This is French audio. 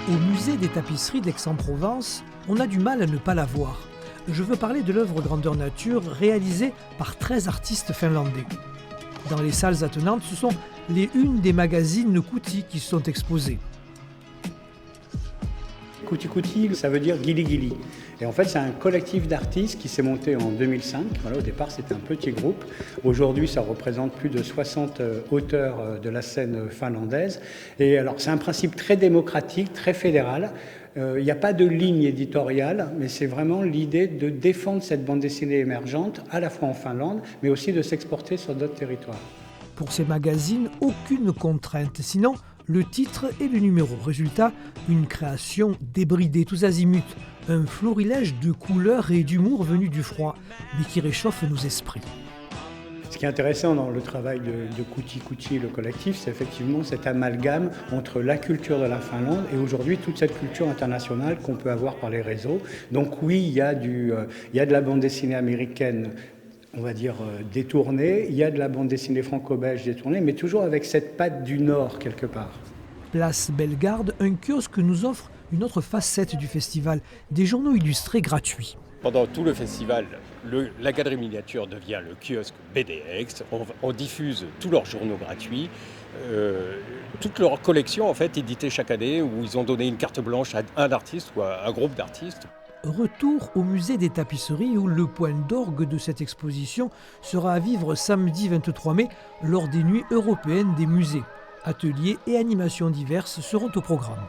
Au musée des tapisseries d'Aix-en-Provence, on a du mal à ne pas la voir. Je veux parler de l'œuvre grandeur nature réalisée par 13 artistes finlandais. Dans les salles attenantes, ce sont les unes des magazines Kuti qui sont exposées. Kuti, ça veut dire Gili Gili. Et en fait, c'est un collectif d'artistes qui s'est monté en 2005. Voilà, au départ, c'était un petit groupe. Aujourd'hui, ça représente plus de 60 auteurs de la scène finlandaise. Et alors, c'est un principe très démocratique, très fédéral. Il n'y a pas de ligne éditoriale, mais c'est vraiment l'idée de défendre cette bande dessinée émergente, à la fois en Finlande, mais aussi de s'exporter sur d'autres territoires. Pour ces magazines, aucune contrainte, sinon le titre et le numéro. Résultat, une création débridée, tous azimuts, un florilège de couleurs et d'humour venu du froid, mais qui réchauffe nos esprits. Ce qui est intéressant dans le travail de Kuti, le collectif, c'est effectivement cet amalgame entre la culture de la Finlande et aujourd'hui toute cette culture internationale qu'on peut avoir par les réseaux. Donc oui, il y a de la bande dessinée américaine, on va dire détournée, il y a de la bande dessinée franco-belge détournée, mais toujours avec cette patte du Nord quelque part. Place Bellegarde, un kiosque nous offre une autre facette du festival, des journaux illustrés gratuits. Pendant tout le festival, la galerie miniature devient le kiosque BDX. On diffuse tous leurs journaux gratuits, toute leur collection en fait éditée chaque année où ils ont donné une carte blanche à un artiste ou à un groupe d'artistes. Retour au musée des tapisseries où le point d'orgue de cette exposition sera à vivre samedi 23 mai lors des Nuits européennes des musées. Ateliers et animations diverses seront au programme.